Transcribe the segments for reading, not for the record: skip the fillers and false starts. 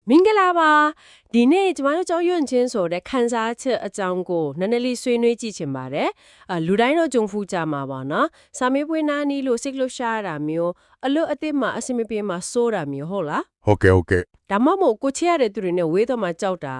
မင်္ဂလာပါဒီနေ့ကျမတို့ကြောက်ရွံ့ခြင်းဆိုတဲ့ခန်းစားချက်အကြောင်းကိုနည်းနည်းလေးဆွေးနွေးကြည့်ချင်ပါတယ်လူတိုင်းတော့ကြုံဖူးကြမှာပါနော်စာမေးပွဲနားနီးလို့စိတ်လှုပ်ရှားတာမျိုးအလွတ်အသစ်မှာအစမပြေမှာစိုးတာမျိုးဟုတ်လားဟုတ်ကဲ့ဒါမှမဟုတ်ကိုချရတဲ့သူတွေနဲ့ဝေးတော့မှကြောက်တာ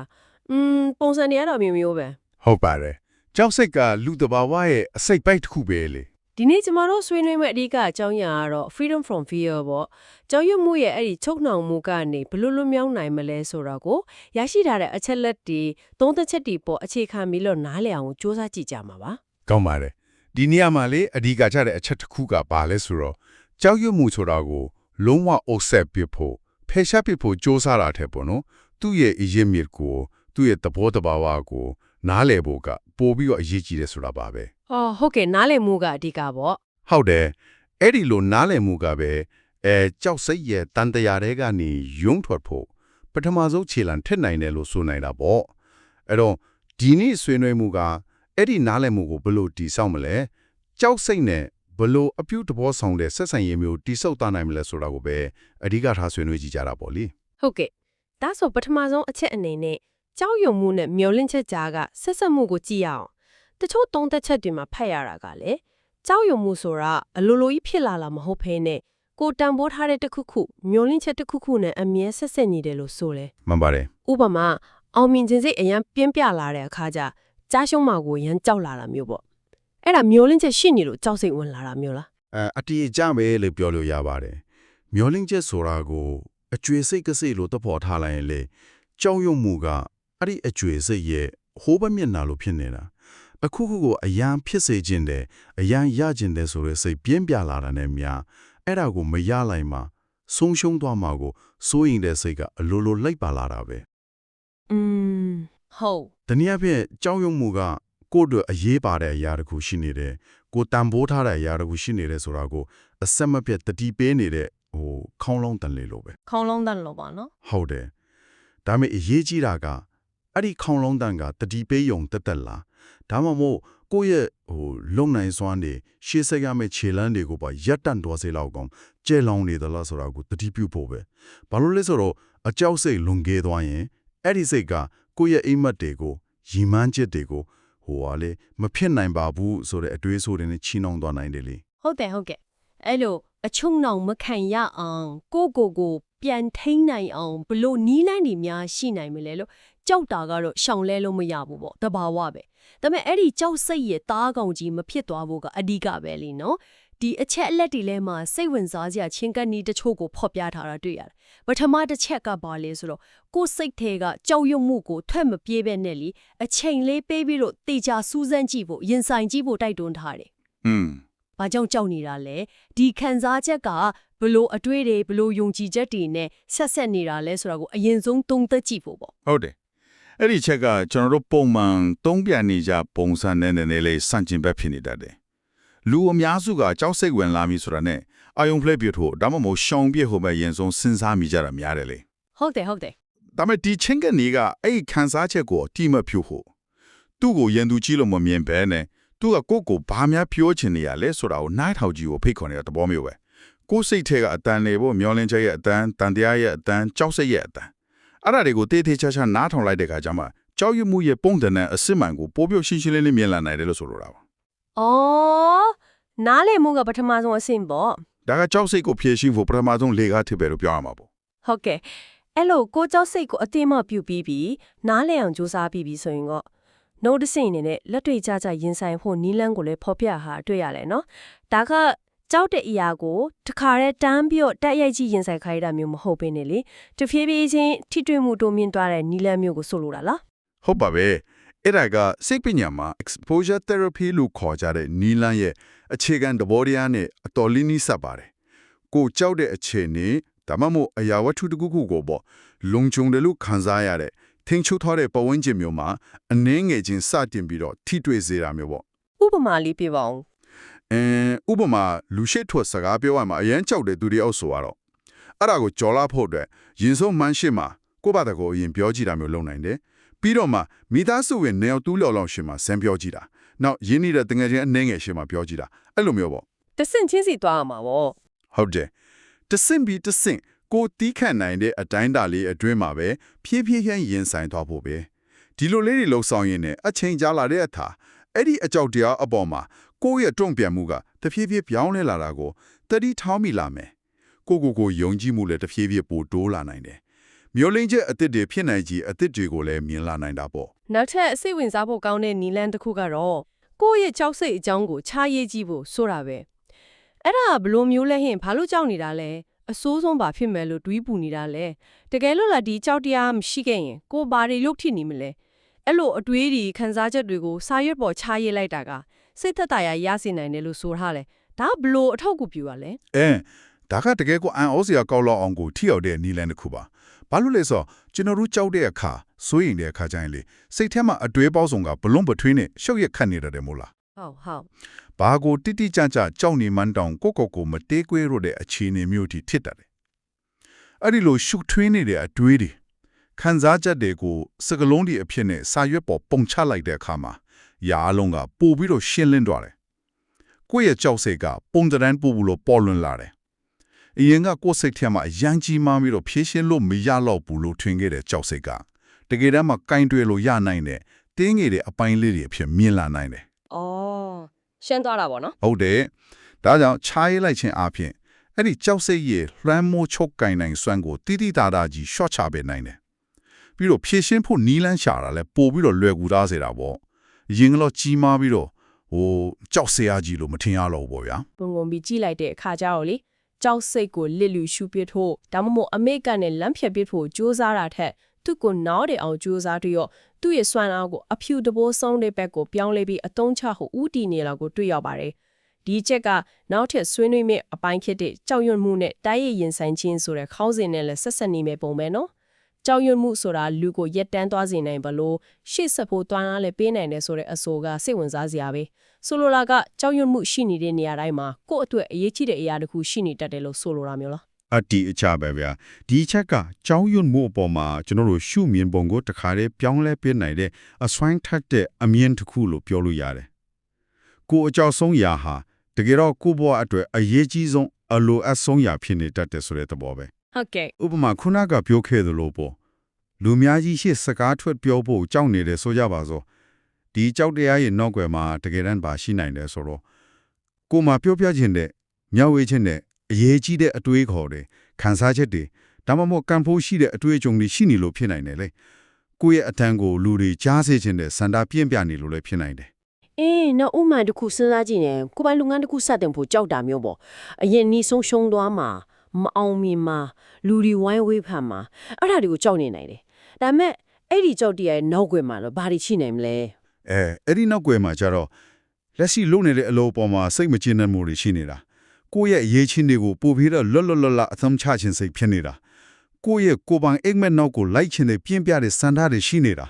ပုံစံတွေကတော့မျိုးပဲဟုတ်ပါတယ်ကြောက်စိတ်ကလူတဘာဝရဲ့အစိတ်ပိုက်တစ်ခုပဲလေဒီနေ့ကျမတို့ဆွေးနွေးမယ့်အဓိကအကြောင်းအရာကတော့ freedom from fear ပေါ့ကြောက်ရွံ့မှုရဲ့အဲ့ဒီချုပ်နှောင်မှုကနေဘယ်လိုလွတ်မြောက်နိုင်မလဲဆိုတော့ကိုရရှိထားတဲ့အချက်လက်တွေသုံးသက်ချက်တွေပေါ်အခြေခံပြီးတော့နားလည်အောင်စူးစမ်းကြည့်ကြမှာပါကောင်းပါတယ်ဒီနေရာမှာလေအဓိကကျတဲ့အချက်တစ်ခုကဘာလဲဆိုတော့ကြောက်ရွံ့မှုဆိုတာကိုလုံးဝအုပ်ဆက်ပစ်ဖို့ဖယ်ရှားပစ်ဖို့စ조사တာတဲ့ပေါ့နော်သူ့ရဲ့အရေးမြစ်ကိုသူ့ရဲ့သဘောတဘာဝကိုနားလည်ဖို့ကပို့ပြီးတော့အရေးကြီးတယ်ဆိုတာပါပဲဟုတ်ကဲ့နားလည်မှုကအဓိကပေါ့ဟုတ်တယ်အဲ့ဒီလိုနားလည်မှုကပဲကြောက်စိတ်ရဲ့တန်တရားတွေကနေယုံထွက်ဖို့ပထမဆုံးခြေလှမ်းထက်နိုင်တယ်လို့ဆိုနိုင်တာပေါ့အဲ့တော့ဒီနေ့ဆွေးနွေးမှုကအဲ့ဒီနားလည်မှုကိုဘယ်လိုတည်ဆောက်မလဲကြောက်စိတ်နဲ့ဘယ်လိုအပြုသဘောဆောင်တဲ့ဆက်ဆံရေးမျိုးတည်ဆောက်သားနိုင်မလဲဆိုတာကိုပဲအဓိကထားဆွေးနွေးကြည့်ကြတာပေါ့လေဟုတ်ကဲ့ဒါဆိုပထမဆုံးအချက်အနေနဲ့ကြောက်ရွံ့မှုနဲ့မျောလင့်ချက်ကြားကဆက်ဆက်မှုကိုကြည့်ရအောင်တချို့သုံးသက်ချက်တွေမှာဖတ်ရတာကလည်းကြောက်ရွံ့မှုဆိုတာအလိုလိုကြီးဖြစ်လာမဟုတ်ဘဲနဲ့ကိုတန်ဖိုးထားတဲ့တစ်ခုခုမျောလင့်ချက်တစ်ခုခုနဲ့အမြဲဆက်ဆက်နေတယ်လို့ဆိုတယ်မှန်ပါတယ်ဥပမာအောင်မြင်ခြင်းစိတ်အရင်ပြင်းပြလာတဲ့အခါကျကြားရှုံးမှာကိုရမ်းကြောက်လာတာမျိုးပေါ့အဲ့ဒါမျောလင့်ချက်ရှိနေလို့ကြောက်စိတ်ဝင်လာတာမျိုးလားအတီးကြပဲလို့ပြောလို့ရပါတယ်မျောလင့်ချက်ဆိုတာကိုအကျွေစိတ်ကစိတ်လို့သဘောထားလိုက်ရင်လေကြောက်ရွံ့မှုကအဲ့ဒီအကျွေစိတ်ရဲ့ဟိုးဘမျက်နှာလို့ဖြစ်နေတာအခုခုကိုအယံဖြစ်စေခြင်းတယ်အယံရခြင်းတယ်ဆိုတဲ့စိတ်ပြင်းပြလာတာနဲ့များအဲ့ဒါကိုမရလိုက်မှဆုံးရှုံးသွားမှာကိုစိုးရင်တဲ့စိတ်ကအလိုလိုလိုက်ပါလာတာပဲဟုတ်တနည်းအားဖြင့်ကြောက်ရွံ့မှုကကိုယ့်အတွက်အရေးပါတဲ့အရာတစ်ခုရှိနေတယ်ကိုတန်ဖိုးထားတဲ့အရာတစ်ခုရှိနေတယ်ဆိုတာကိုအဆက်မပြတ်တတိပေးနေတဲ့ခေါင်းလုံးတန်လေလို့ပဲခေါင်းလုံးတန်လို့ပါနော်ဟုတ်တယ်ဒါပေမဲ့အရေးကြီးတာကအဲ့ဒီခေါင်းလုံးတန်ကတတိပေးယုံတက်လာဒါမှမဟုတ်ကိုယ့်ရဲ့လုံနိုင်စွမ်းတွေရှေ့ဆက်ရမယ့်ခြေလမ်းတွေကိုပါရပ်တန့်သွားစေလောက်ကောင်ကျဲလောင်နေသလားဆိုတာကိုတတိပြုဖို့ပဲဘာလို့လဲဆိုတော့အကြောက်စိတ်လွန်ကဲသွားရင်အဲ့ဒီစိတ်ကကိုယ့်ရဲ့အိမ်မက်တွေကိုရီမန်းချက်တွေကိုလေမဖြစ်နိုင်ပါဘူးဆိုတဲ့အတွေးဆိုတဲ့နဲ့ချီနှောင်သွားနိုင်တယ်လေဟုတ်တယ်အဲ့လိုအချုံနှောင်မခံရအောင်ကိုပြန်ထိန်းနိုင်အောင်ဘလို့နီးလန်းနေများရှိနိုင်မလဲလို့ကြောက်တာကတော့ရှောင်လဲလို့မရဘူးပေါ့တဘာဝပဲဒါပေမဲ့အဲ့ဒီကြောက်စိတ်ရဲ့တားကောင်ကြီးမဖြစ်သွားဖို့ကအဓိကပဲလीနော်ဒီအချက်အလက်တွေထဲမှာစိတ်ဝင်စားစရာချင်းကပ်နီးတချို့ကိုဖော်ပြထားတာတွေ့ရတယ်ပထမတစ်ချက်ကဘာလဲဆိုတော့ကိုယ်စိတ်ထဲကကြောက်ရွံ့မှုကိုထွက်မပြေးပဲနဲ့လीအချိန်လေးပေးပြီးတော့တေချာစူးစမ်းကြည့်ဖို့ရင်ဆိုင်ကြည့်ဖို့တိုက်တွန်းထားတယ်ဘာကြောင့်ကြောက်နေတာလဲဒီခံစားချက်ကဘလို့အတွေ့တွေဘလို့ယုံကြည်ချက်တွေနဲ့ဆက်နေတာလဲဆိုတာကိုအရင်ဆုံးသုံးသပ်ကြည့်ဖို့ပေါ့ဟုတ်တယ်အဲ့ဒီချက်ကကျွန်တော်တို့ပုံမှန်သုံးပြနေကြပုံစံနဲ့နည်းနည်းလေးစန့်ကျင်ဘက်ဖြစ်နေတတ်တယ်လူအများစုကကြောက်စိတ်ဝင်လာပြီဆိုတာနဲ့အာယုံဖလက်ပြထို့ဒါမှမဟုတ်ရှောင်ပြဟိုမဲ့ရင်ဆုံးစဉ်းစားမိကြတာများတယ်လေဟုတ်တယ်ဒါပေမဲ့ဒီချင်းကနေကအဲ့ခံစားချက်ကိုတိမဖြူဖို့သူ့ကိုရန်သူကြည့်လို့မမြင်ဘဲနဲ့သူကကိုဘာများပြောချင်နေရလဲဆိုတာကိုနားထောင်ကြည့်ဖို့ဖိတ်ခေါ်နေတဲ့သဘောမျိုးပဲကိုယ်စိတ်ထဲကအတန်လေဖို့မျောလင်းချက်ရဲ့အတန်တန်တရားရဲ့အတန်ကြောက်စိတ်ရဲ့အတန်အဲ့ဒါတွေကိုတေးသေးချာချာနားထောင်လိုက်တဲ့အခါကျမှကြောက်ရွံ့မှုရဲ့ပုံသဏ္ဍာန်အစစ်မှန်ကိုပို့ပြရှင်းရှင်းလင်းလင်းမြင်လာနိုင်တယ်လို့ဆိုလိုတာပါနားလည်မှုကပထမဆုံးအဆင့်ပေါ့ဒါကကြောက်စိတ်ကိုဖြည့်ရှင်းဖို့ပထမဆုံးလေကားထစ်ပဲလို့ပြောရမှာပေါ့ဟုတ်ကဲ့အဲ့လိုကိုကြောက်စိတ်ကိုအသိမှပြုပြီးပြီးနားလည်အောင်ကြိုးစားပြီးပြီးဆိုရင်တော့noticing အနေနဲ့လက်တွေ့ကြရင်ဆိုင်ဖို့နီးလန်းကိုလည်းဖော်ပြဟာတွေ့ရတယ်နော်ဒါကကြောက်တဲ့အရာကိုတခါတည်းတန်းပြီးတော့တက်ရိုက်ကြည့်ရင်ဆိုင်ခိုင်းတာမျိုးမဟုတ်ဘဲနဲ့လေတဖြည်းဖြည်းချင်းထိတွေ့မှုတိုးမြင့်သွားတဲ့နီးလန်းမျိုးကိုဆိုလိုတာလားဟုတ်ပါပဲအဲ့ဒါကစိတ်ပညာမှာ exposure therapy လို့ခေါ်ကြတဲ့နီးလန်းရဲ့အခြေခံသဘောတရားနဲ့အတော်လေးနီးစပ်ပါတယ်ကိုကြောက်တဲ့အခြေအနေဒါမှမဟုတ်အရာဝတ္ထုတစ်ခုခုကိုပေါ့လုံခြုံတယ်လို့ခံစားရတဲ့ထင်းချုပ်ထားတဲ့ပတ်ဝန်းကျင်မျိုးမှာအနှင်းငယ်ချင်းစတင်ပြီးတော့ထိတွေ့စေတာမျိုးပေါ့ဥပမာလေးပြပါဦးဥပမာလူရှိထွက်စကားပြောရမှာအရင်ကြောက်တဲ့သူတွေအောက်ဆိုတော့အဲ့ဒါကိုကြော်လာဖို့အတွက်ရင်ဆုံးမှန်းရှိမှာကိုယ့်ဘာသာကိုအရင်ပြောကြည့်တာမျိုးလုပ်နိုင်တယ်ပြီးတော့မှမိသားစုဝင်နေအောင်တူးလော်လောင်ရှိမှာဆန်းပြောကြည့်တာနောက်ရင်းနှီးတဲ့တငယ်ချင်းအနေငယ်ရှိမှာပြောကြည့်တာအဲ့လိုမျိုးပေါ့တဆင့်ချင်းစီသွားရမှာပေါ့ဟုတ်တယ်တဆင့်ပြီးတဆင့် ကိုတီးခန့်နိုင်တဲ့အတိုင်းတာလေးအတွင်းမှာပဲဖြည်းဖြည်းချင်းရင်ဆိုင်သွားဖို့ပဲဒီလိုလေးတွေလှုပ်ဆောင်ရင်းနဲ့အချိန်ကြာလာတဲ့အခါအဲ့ဒီအကြောက်တရားအပေါ်မှာကိုယ့်ရဲ့တုံ့ပြန်မှုကတဖြည်းဖြည်းပြောင်းလဲလာတာကိုတတိထောင်းမိလာမယ်ကိုယုံကြည်မှုလည်းတဖြည်းဖြည်းပိုတိုးလာနိုင်တယ်မျိုးလင်းချက်အသစ်တွေဖြစ်နိုင်ကြီးအသစ်တွေကိုလည်းမြင်လာနိုင်တာပေါ့ နောက်ထပ်စိတ်ဝင်စားဖို့ကောင်းတဲ့နီလန်းတစ်ခုကတော့ကိုယ့်ရဲ့ကြောက်စိတ်အကြောင်းကိုခြားရေးကြည့်ဖို့ဆိုတာပဲအဲ့ဒါဘလို့မျိုးလဲဟင်ဘာလို့ကြောက်နေတာလဲအဆိုးဆုံးဘာဖြစ်မယ်လို့တွေးပူနေတာလဲတကယ်လို့လားဒီကြောက်တရားမရှိခဲ့ရင်ကိုဘာတွေရုပ်ထိနေမလဲအဲ့လိုအတွေးတွေခံစားချက်တွေကိုစာရွက်ပေါ်ခြားရေးလိုက်တာကစိတ်သက်သာရာရစေနိုင်တယ်လို့ဆိုထားတယ်ဒါဘလို့အထောက်အကူပြုရလဲဒါကတကယ်ကိုအန်အောစရာကောက်လောက်အောင်ကိုထိရောက်တဲ့နီလန်တစ်ခုပါဘာလို့လဲဆိုတော့ကျွန်တော်တို့ကြောက်တဲ့အခါစိုးရိမ်တဲ့အခါကျရင်လေစိတ်ထဲမှာအတွေးပေါင်းစုံကဘလွန်ပထွေးနဲ့ရှုပ်ရက်ခတ်နေတယ်မို့လားဟုတ်ဘာကိုတိတိကျကျကြောက်နေမှန်းတောင်ကိုမတေးကွေးရတဲ့အခြေအနေမျိုးထိဖြစ်တတ်တယ်အဲ့ဒီလိုရှုပ်ထွေးနေတဲ့အတွေးတွေခံစားချက်တွေကိုစကလုံးဒီအဖြစ်နဲ့စာရွက်ပေါ်ပုံချလိုက်တဲ့အခါမှာရာအလုံးကပို့ပြီးတော့ရှင်းလင်းသွားတယ်ကိုယ့်ရဲ့ကြောက်စိတ်ကပုံတရန်ပို့လို့ပေါ်လွင်လာတယ်အရင်ကကိုယ်စိတ်ထဲမှာအရန်ကြီးမှပြီးတော့ဖြည့်ရှင်းလို့မရတော့ဘူးလို့ထင်ခဲ့တဲ့ကြောက်စိတ်ကတကယ်တမ်းမှာကင်တွယ်လို့ရနိုင်တဲ့တင်းငယ်တဲ့အပိုင်းလေးတွေအဖြစ်မြင်လာနိုင်တယ်။အော်ရှင်းသွားတာပေါ့နော်။ဟုတ်တယ်။ဒါကြောင့်ခြားရေးလိုက်ခြင်းအပြင်အဲ့ဒီကြောက်စိတ်ရဲ့လွှမ်းမိုးချုပ်ကင်နိုင်စွမ်းကိုတိတိတသားကြီးရှော့ချပေးနိုင်တယ်။ပြီးတော့ဖြည့်ရှင်းဖို့နီးလန်းရှာတာလဲပို့ပြီးတော့လွယ်ကူသားစေတာပေါ့။ရင်ကတော့ကြီးမားပြီးတော့ကြောက်စရာကြီးလို့မထင်ရတော့ဘူးပေါ့ဗျာ။ပုံပြီးကြည့်လိုက်တဲ့အခါကျတော့လေကြောက်စိတ်ကိုလစ်လူရှုပစ်ဖို့ဒါမှမဟုတ်အမေကနဲ့လမ်းဖြတ်ပစ်ဖို့ကြိုးစားတာထက်သူ့ကိုနားတဲ့အောင်ကြိုးစားပြီးတော့သူ့ရဲ့စွမ်းအားကိုအဖြူတဘိုးဆုံးတဲ့ဘက်ကိုပြောင်းလဲပြီးအတုံးချဖို့ဥတီနေလောက်ကိုတွေ့ရပါတယ်။ဒီချက်ကနောက်ထပ်ဆွေးနွေးမယ့်အပိုင်းဖြစ်တဲ့ကြောက်ရွံ့မှုနဲ့တိုက်ရိုက်ရင်ဆိုင်ခြင်းဆိုတဲ့ခေါင်းစဉ်နဲ့လည်းဆက်ဆက်နေမယ့်ပုံပဲနော်။ကြောက်ရွံ့မှုဆိုတာလူကိုရက်တန်းသွားစေနိုင်ဘလို့ရှေ့ဆက်ဖို့တွန်းအားလည်းပေးနိုင်တယ်ဆိုတဲ့အဆိုကစိတ်ဝင်စားစရာပဲ။ဆိုလိုတာကကြောက်ရွံ့မှုရှိနေတဲ့နေရာတိုင်းမှာကိုယ့်အတွက်အရေးကြီးတဲ့အရာတစ်ခုရှိနေတတ်တယ်လို့ဆိုလိုတာမျိုးလားအတီအချပဲဗျာဒီချက်ကကြောင်းရွံ့မှုအပေါ်မှာကျွန်တော်တို့ရှုမြင်ပုံကိုတခါတည်းပြောင်းလဲပြနိုင်တဲ့အစွမ်းထက်တဲ့အမြင်တစ်ခုလို့ပြောလို့ရတယ်ကိုအကြောက်ဆုံးရာဟာတကယ်တော့ကိုဘဝအတွက်အရေးကြီးဆုံးအလိုအဆုံးရာဖြစ်နေတတ်တယ်ဆိုတဲ့သဘောပဲဟုတ်ကဲ့ဥပမာခုနကပြောခဲ့သလိုပေါ့လူများကြီးရှေ့စကားထွက်ပြောဖို့ကြောက်နေတယ်ဆိုကြပါစို့ဒီကြောက်တရားရဲ့နောက်ွယ်မှာတကယ်တမ်းပါရှိနိုင်တယ်ဆိုတော့ကိုမှပြောပြခြင်းတဲ့မျှဝေခြင်းတဲ့ အရေးကြီးတဲ့အတွေးခေါ်တယ်ခံစားချက်တွေဒါမှမဟုတ်ကံဖို့ရှိတဲ့အတွေးအကြုံတွေရှိနေလို့ဖြစ်နိုင်တယ်လေကိုယ့်ရဲ့အတန်းကိုလူတွေကြားစေခြင်းတဲ့စန္ဒပြင်းပြနေလို့လည်းဖြစ်နိုင်တယ်နောက်ဥမာတစ်ခုစဉ်းစားကြည့်ရင်ကိုယ်ပိုင်လုပ်ငန်းတစ်ခုစတင်ဖို့ကြောက်တာမျိုးပေါ့အရင်နီးဆုံးရှုံးသွားမှာမအောင်မြင်မှာလူတွေဝိုင်းဝေးဖန်မှာအဲ့ဒါတွေကိုကြောက်နေနိုင်တယ်ဒါပေမဲ့အဲ့ဒီကြောက်တရားရဲ့နောက်ွယ်မှာတော့ဘာတွေရှိနိုင်မလဲအဲ့ဒီနောက်ွယ်မှာကျတော့လက်ရှိလုပ်နေတဲ့အလုပ်ပေါ်မှာစိတ်မကျေနပ်မှုတွေရှိနေတာကိုယ့်ရဲ့အရေးချင်းတွေကိုပို့ပြီးတော့လွတ်အသံချခြင်းစိတ်ဖြစ်နေတာကိုယ့်ရဲ့ကိုယ်ပိုင်အိမ်မက်နောက်ကိုလိုက်ခြင်းတွေပြင်းပြတဲ့စန္ဒတွေရှိနေတာ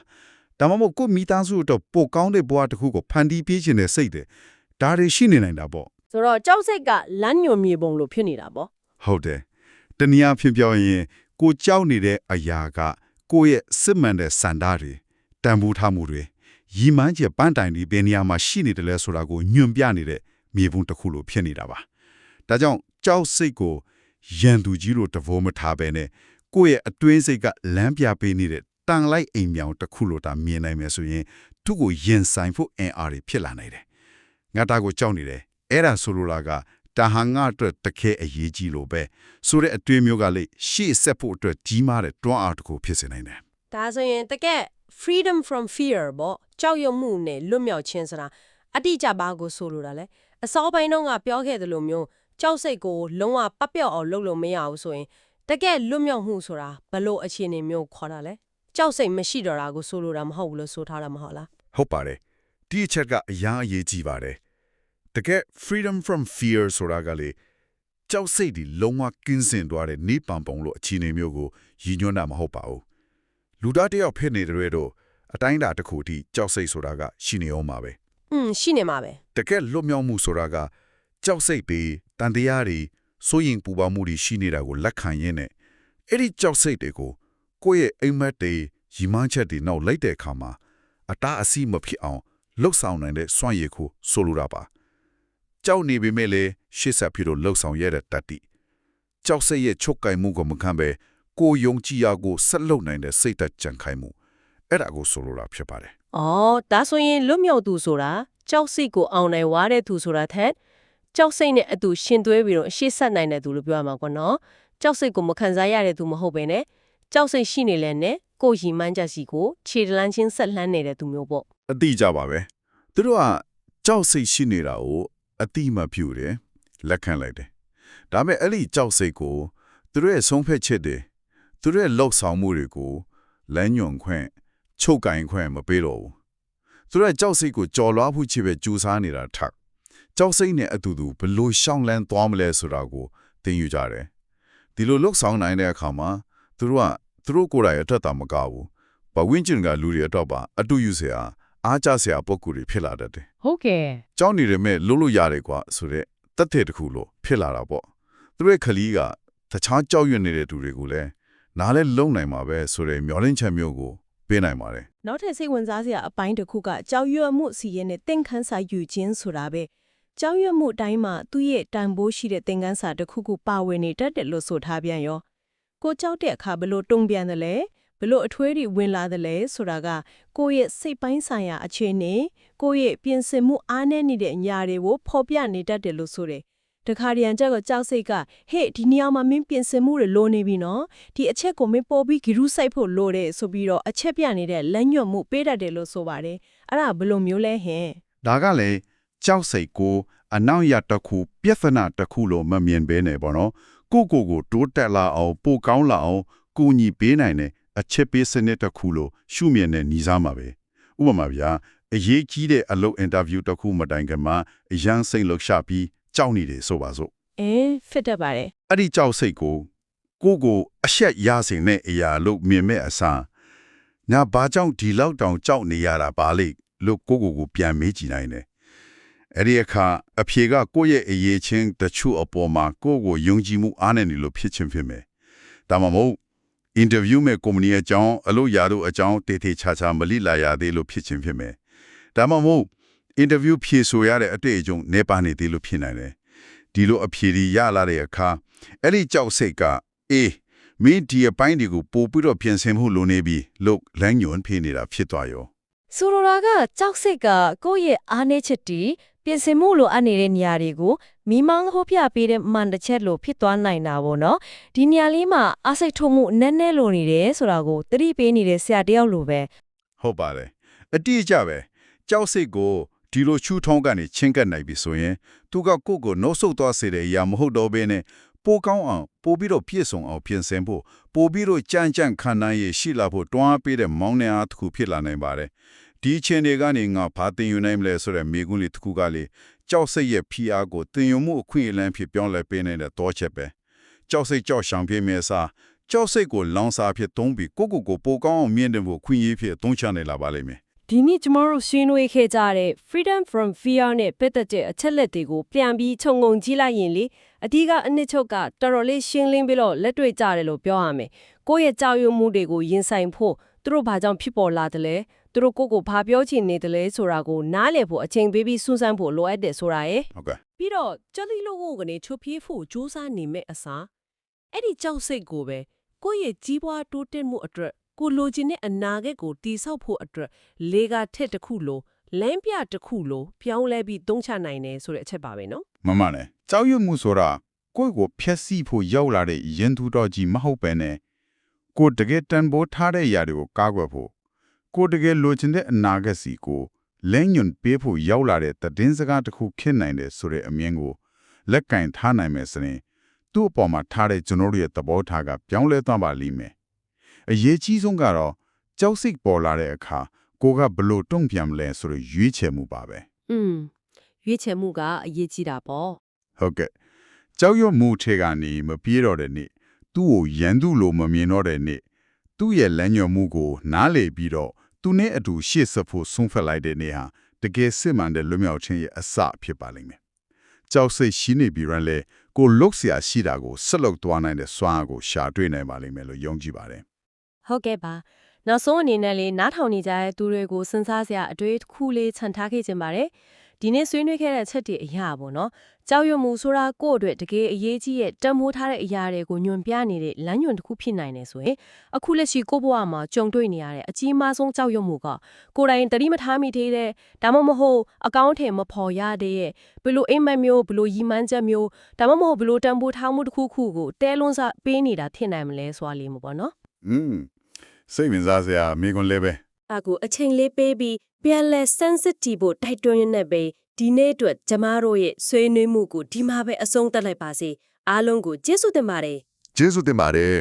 ဒါမှမဟုတ်ကိုမိသားစုတော့ပိုကောင်းတဲ့ဘဝတစ်ခုကိုဖန်တီးပေးခြင်းတဲ့စိတ်တွေဒါတွေရှိနေနိုင်တာပေါ့ဆိုတော့ကြောက်စိတ်ကလမ်းညွန်မြေပုံလို့ဖြစ်နေတာပေါ့ဟုတ်တယ်တနည်းအားဖြင့်ပြောရင်ကိုကြောက်နေတဲ့အရာကကိုယ့်ရဲ့စစ်မှန်တဲ့စန္ဒတွေတန်ဖိုးထားမှုတွေရည်မှန်းချက်ပန်းတိုင်ဒီဘယ်နေရာမှာရှိနေတယ်လဲဆိုတာကိုညွန်ပြနေတဲ့မြေပုံတစ်ခုလို့ဖြစ်နေတာပါဒါကြောင့်ကြောက်စိတ်ကိုရန်သူကြီးလို့တဘောမထားဘဲနဲ့ကိုယ့်ရဲ့အတွင်းစိတ်ကလမ်းပြပေးနေတဲ့တန်လိုက်အိမ်မြောင်တစ်ခုလို့ဒါမြင်နိုင်မယ်ဆိုရင်သူ့ကိုရင်ဆိုင်ဖို့အင်အားတွေဖြစ်လာနိုင်တယ်။ငါတာကိုကြောက်နေတယ်။အဲ့ဒါဆိုလိုတာကတာဟန်ငါအတွက်တခဲအရေးကြီးလို့ပဲဆိုတဲ့အတွေ့အမျိုးကလေရှေ့ဆက်ဖို့အတွက်ကြီးမားတဲ့တွန်းအားတစ်ခုဖြစ်စေနိုင်တယ်။ဒါဆိုရင်တကယ် freedom from fear ပေါ့ကြောက်ရွံ့မှုနဲ့လွတ်မြောက်ခြင်းဆိုတာအတိအကျဘာကိုဆိုလိုတာလဲ။အစောပိုင်းတုန်းကပြောခဲ့သလိုမျိုးကြောက်စိတ်ကိုလုံးဝပပျောက်အောင်လုပ်လို့မရဘူးဆိုရင်တကယ်လွတ်မြောက်မှုဆိုတာဘလို့အခြေအနေမျိုးခေါ်တာလဲကြောက်စိတ်မရှိတော့တာကိုဆိုလိုတာမဟုတ်ဘူးလို့ဆိုထားတာမဟုတ်လားဟုတ်ပါတယ်ဒီအချက်ကအရာအရေးကြီးပါတယ်တကယ် freedom from fear ဆိုတာကလေကြောက်စိတ်ဒီလုံးဝကင်းစင်သွားတဲ့နေပံပုံလို့အခြေအနေမျိုးကိုရည်ညွှန်းတာမဟုတ်ပါဘူးလူသားတယောက်ဖြစ်နေတဲ့တော့အတိုင်းအတာတစ်ခုထိကြောက်စိတ်ဆိုတာကရှိနေအောင်ပါပဲရှိနေမှာပဲတကယ်လွတ်မြောက်မှုဆိုတာကကြောက်စိတ်ပြီးတန်တရားတွေစိုးရင်ပူပါမှုတွေရှိနေတာကိုလက်ခံရင်းနဲ့အဲ့ဒီကြောက်စိတ်တွေကိုကိုယ့်ရဲ့အိမ်မက်တွေရီမန်းချက်တွေနောက်လိုက်တဲ့အခါမှာအတားအဆီးမဖြစ်အောင်လှုပ်ဆောင်နိုင်တဲ့စွမ်းရည်ကိုဆိုလိုတာပါကြောက်နေပေမဲ့လည်းရှေ့ဆက်ပြီးတော့လှုပ်ဆောင်ရတဲ့တတ်တိ ကြောက်စိတ်ရဲ့ချုပ်ကိုင်မှုကိုမခံပဲကိုယုံကြည်ရာကိုဆက်လုပ်နိုင်တဲ့စိတ်သက်ကြံခိုင်မှုအဲ့ဒါကိုဆိုလိုတာဖြစ်ပါတယ် ။အော်ဒါဆိုရင်လွတ်မြောက်သူဆိုတာကြောက်စိတ်ကိုအောင်နိုင်ဝါတဲ့သူဆိုတာထက်ကြောက်စိတ်နဲ့အတူရှင်သွဲပြီးတော့ရှေ့ဆက်နိုင်တဲ့သူလို့ပြောရမှာကွနော်။ကြောက်စိတ်ကိုမခံစားရတဲ့သူမဟုတ်ပဲနဲ့ကြောက်စိတ်ရှိနေလဲနဲ့ကိုရီမှန်းချက်စီကိုခြေတလန်းချင်းဆက်လှမ်းနေတဲ့သူမျိုးပေါ့ အတိကြပါပဲသူတို့ကကြောက်စိတ်ရှိနေတာကိုအတိမပြုတယ်လက်ခံလိုက်တယ်ဒါပေမဲ့အဲ့ဒီကြောက်စိတ်ကိုသူတို့ရဲ့ဆုံးဖြတ်ချက်တွေသူတို့ရဲ့လှုပ်ဆောင်မှုတွေကိုလမ်းညွန်ခွင့်ချုပ်ကင်ခွင့်မပေးတော့ဘူးသူတို့ကြောက်စိတ်ကိုကြော်လွှားဖို့ချစ်ပဲကြိုးစားနေတာထက်ကြောက်စိတ်နဲ့အတူတူဘလို့ရှောင်းလန်းသွားမလဲဆိုတာကိုသင်ယူကြတယ်ဒီလိုလှုပ်ဆောင်နိုင်တဲ့အခါမှာသူတို့ကိုယ်တိုင်အတွက်တာမကဘူးဘဝင်းကျင်ကလူတွေအတွက်ပါအတူယူเสียအားကြเสียပုံကူတွေဖြစ်လာတတ်တယ် ဟုတ်ကဲ့ ကြောက်နေတယ်မဲ့လို့ရတယ်ကွာဆိုတဲ့တက်တဲ့တခုလို့ဖြစ်လာတာပေါ့သူတို့ရဲ့ခလီးကတခြားကြောက်ရွံ့နေတဲ့သူတွေကိုလည်းနားလဲလုံနိုင်မှာပဲဆိုတဲ့မျောလင်းချက်မျိုးကိုပေးနိုင်ပါတယ် နောက်ထပ်စိတ်ဝင်စားစရာအပိုင်းတစ်ခုကကြောက်ရွံ့မှုစီရင်တဲ့သင်ခန်းစာယူခြင်းဆိုတာပဲကြောက်ရွံ့မှုအတိုင်းမှာသူ့ရဲ့တန်ဖိုးရှိတဲ့သင်ခန်းစာတစ်ခုခုပါဝင်နေတတ်တယ်လို့ဆိုထားပြန်ရောကိုကြောက်တဲ့အခါဘလို့တုံ့ပြန်တယ်လဲဘလို့အထွေးတွေဝင်လာတယ်လဲဆိုတာကကိုယ့်ရဲ့စိတ်ပိုင်းဆိုင်ရာအခြေအနေကိုယ့်ရဲ့ပြင်ဆင်မှုအားနည်းနေတဲ့ညာတွေကိုဖော်ပြနေတတ်တယ်လို့ဆိုတယ်တခါတရံကျတော့ကြောက်စိတ်ကဟေ့ဒီနေရာမှာမင်းပြင်ဆင်မှုတွေလိုနေပြီနော်ဒီအချက်ကိုမင်းပေါ်ပြီးဂီရုစိုက်ဖို့လိုတယ်ဆိုပြီးတော့အချက်ပြနေတဲ့လက်ညွတ်မှုပေးတတ်တယ်လို့ဆိုပါတယ်အဲ့ဒါဘယ်လိုမျိုးလဲဟင် ဒါကလည်းကြောက်စိတ်ကိုအနောက်ရတစ်ခုပြဿနာတစ်ခုလို့မမြင်ဘဲနဲ့ပေါ့နော်ကိုတိုးတက်လာအောင်ပိုကောင်းလာအောင်ကိုညီပေးနိုင်တဲ့အချက်ပေးစနစ်တစ်ခုလို့ရှုမြင်တဲ့ညီစားမှာပဲဥပမာဗျာအရေးကြီးတဲ့အလုပ်အင်တာဗျူးတစ်ခုမတိုင်ခင်မှာအရန်စိတ်လှုပ်ရှားပြီးကြောက်နေတယ်ဆိုပါစို့ fit တတ်ပါတယ် အဲ့ဒီကြောက်စိတ်ကိုအရှက်ရစေတဲ့အရာလို့မြင်မဲ့အစားညာဘာကြောင့်ဒီလောက်တောင်ကြောက်နေရတာပါလေလို့ကိုပြန်မေးကြည့်နိုင်တယ်အဲ့ဒီအခါအဖြေကကိုယ့်ရဲ့အရေးချင်းတချို့အပေါ်မှာကိုယုံကြည်မှုအားနဲ့နေလို့ဖြစ်ချင်းဖြစ်မယ်ဒါမှမဟုတ်အင်တာဗျူးမဲ့ကုမ္ပဏီအကြောင်းအလို့ရတော့အကြောင်းတေတေချာချာမလိလာရသေးလို့ဖြစ်ချင်းဖြစ်မယ်ဒါမှမဟုတ်အင်တာဗျူးဖြေဆိုရတဲ့အတွေ့အကြုံနေပါနေသေးလို့ဖြစ်နိုင်တယ်ဒီလိုအဖြေရလာတဲ့အခါအဲ့ဒီကြောက်စိတ်ကမင်းဒီအပိုင်းတွေကိုပို့ပြီးတော့ပြင်ဆင်မှုလိုနေပြီလို့လမ်းညွှန်ဖေးနေတာဖြစ်သွားရော ဆိုလိုတာကကြောက်စိတ်ကကိုယ့်ရဲ့အားနည်းချက်တွေပြင်ဆင်မှုလိုအပ်နေတဲ့နေရာတွေကိုမိမောင်းဟောပြပေးတဲ့မှန်တစ်ချက်လို့ဖြစ်သွားနိုင်တာပေါ့နော်ဒီနေရာလေးမှာအားစိတ်ထုတ်မှုနည်းနည်းလိုနေတယ်ဆိုတာကိုသတိပေးနေတဲ့ဆရာတယောက်လိုပဲ ဟုတ်ပါတယ်အတိအကျပဲကြောက်စိတ်ကိုဒီလိုချူထုံးကနေချင်းကပ်နိုင်ပြီဆိုရင်သူကကိုနှုတ်ဆုတ်သွားစေတဲ့အရာမဟုတ်တော့ဘဲနဲ့ပိုကောင်းအောင်ပိုပြီးတော့ပြည့်စုံအောင်ပြင်ဆင်ဖို့ပိုပြီးတော့ကြမ်းခံနိုင်ရရှိလာဖို့တွန်းအားပေးတဲ့မောင်းနှံအားတစ်ခုဖြစ်လာနိုင်ပါတယ်ဒီအချိန်တွေကနေငါဘာတင်ယူနိုင်မလဲဆိုတဲ့မိကွန်းလေးတစ်ခုကလေကြောက်စိတ်ရဲ့ဖိအားကိုတင်ယူမှုအခွင့်အလမ်းဖြစ်ပြောင်းလဲပေးနေတဲ့တော့ချက်ပဲကြောက်စိတ်ကြောက်ရှောင်ပြင်းမဲ့စားကြောက်စိတ်ကိုလောင်စာဖြစ်သုံးပြီးကိုပိုကောင်းအောင်မြင်တယ်ဖို့ခွင့်ရဖြစ်သုံးချနေလာပါလိမ့်မယ် ဒီနေ့ကျမတို့ဆွေးနွေးခဲ့ကြတဲ့ freedom from fear နဲ့ပတ်သက်တဲ့အချက်လက်တွေကိုပြန်ပြီးခြုံငုံကြည့်လိုက်ရင်လေအဓိကအနှစ်ချုပ်ကတော်တော်လေးရှင်းလင်းပြီးတော့လက်တွေ့ကြတယ်လို့ပြောရမယ်။ကိုယ့်ရဲ့ကြောက်ရွံ့မှုတွေကိုရင်ဆိုင်ဖို့သူတို့ဘာကြောင့်ဖြစ်ပေါ်လာတယ်လဲသူတို့ကိုဘာပြောချင်နေတယ်လဲဆိုတာကိုနားလည်ဖို့အချိန်ပေးပြီးစူးစမ်းဖို့လိုအပ်တယ်ဆိုတာရယ် ဟုတ်ကဲ့ ပြီးတော့ကြောက်လိလို့ကနေချုပ်ပြေးဖို့စူးစမ်းနေမဲ့အစားအဲ့ဒီကြောက်စိတ်ကိုပဲကိုယ့်ရဲ့ကြီးပွားတိုးတက်မှုအတွက်ကိုလိုချင်တဲ့အနာဂတ်ကိုတည်ဆောက်ဖို့အတွက်လေကာထက်တစ်ခုလိုလမ်းပြတစ်ခုလိုပြောင်းလဲပြီးသုံးချနိုင်တယ်ဆိုတဲ့အချက်ပါပဲနော် မမနဲ့ကြောက်ရွံ့မှုဆိုတာကိုယ့်ကိုဖျက်ဆီးဖို့ရောက်လာတဲ့ရင်သူတော်ကြီးမဟုတ်ပဲနဲ့ကိုတကယ်တန်ဖိုးထားတဲ့ຢာတွေကိုကာကွယ်ဖို့ကိုတကယ်လိုချင်တဲ့အနာဂတ်စီကိုလမ်းညွန်ပေးဖို့ရောက်လာတဲ့တည်င်းစကားတစ်ခုဖြစ်နိုင်တယ်ဆိုတဲ့အမြင်ကိုလက်ကင်ထားနိုင်မယ်ဆိုရင်သူ့အပေါ်မှာထားတဲ့ကျွန်တော်တို့ရဲ့သဘောထားကပြောင်းလဲသွားပါလိမ့်မယ်အရေးကြီးဆုံးကတော့ကြောက်စိတ်ပေါ်လာတဲ့အခါကိုကဘလို့တုံ့ပြန်မလဲဆိုတော့ရွေးချယ်မှုပါပဲ ရွေးချယ်မှုကအရေးကြီးတာပေါ့ ဟုတ်ကဲ့ကြောက်ရွံ့မှုထဲကနေမပြေတော့တဲ့နေ့သူ့ကိုရန်သူလိုမမြင်တော့တဲ့နေ့သူ့ရဲ့လမ်းညွှန်မှုကိုနားလေပြီးတော့သူနဲ့အတူရှေ့ဆက်ဖို့ဆုံးဖြတ်လိုက်တဲ့နေ့ဟာတကယ်စစ်မှန်တဲ့လွတ်မြောက်ခြင်းရဲ့အစဖြစ်ပါလိမ့်မယ်ကြောက်စိတ်ရှိနေပြီးရင်လေကိုလုတ်เสียရှိတာကိုဆက်လုပ်သွားနိုင်တဲ့စွမ်းအားကိုရှာတွေ့နိုင်ပါလိမ့်မယ်လို့ယုံကြည်ပါတယ် ဟုတ်ကဲ့ပါနောက်ဆုံးအနေနဲ့လေးနားထောင်နေကြတဲ့သူတွေကိုစဉ်းစားစရာအတွေ့အကြုံလေးခြံထားခဲ့ခြင်းပါတယ် ဒီနေ့ဆွေးနွေးခဲ့တဲ့ချက်တွေအရာပေါ့နော်ကြောက်ရွံ့မှုဆိုတာကိုယ့်အတွက်တကယ်အရေးကြီးရဲ့တန်ဖိုးထားတဲ့အရာတွေကိုညွန်ပြနေတဲ့လမ်းညွန်တစ်ခုဖြစ်နိုင်တယ်ဆိုရင်အခုလက်ရှိကိုယ့်ဘဝမှာကြုံတွေ့နေရတဲ့အကြီးမားဆုံးကြောက်ရွံ့မှုကကိုယ်တိုင်တတိမထားမိသေးတဲ့ဒါမှမဟုတ်အကောင့်ထဲမဖော်ရတဲ့ဘလို့အိမ်မက်မျိုးဘလို့ရီမန်းချက်မျိုးဒါမှမဟုတ်ဘလို့တန်ဖိုးထားမှုတစ်ခုခုကိုတဲလွန်းစပေးနေတာဖြစ်နိုင်မလဲဆိုတာလေးမှာပေါ့နော် စိတ်ဝင်စားစရာမိကွန်းလေးပဲ အခုအချိန်လေးပေးပြီးပြန်လဲ sensitive ဖို့တိုက်တွန်းရင်းနဲ့ပဲဒီနေ့အတွက်ကျမတို့ရဲ့ဆွေးနွေးမှုကိုဒီမှာပဲအဆုံးသတ်လိုက်ပါစေအားလုံးကိုကျေးဇူးတင်ပါတယ် ကျေးဇူးတင်ပါတယ်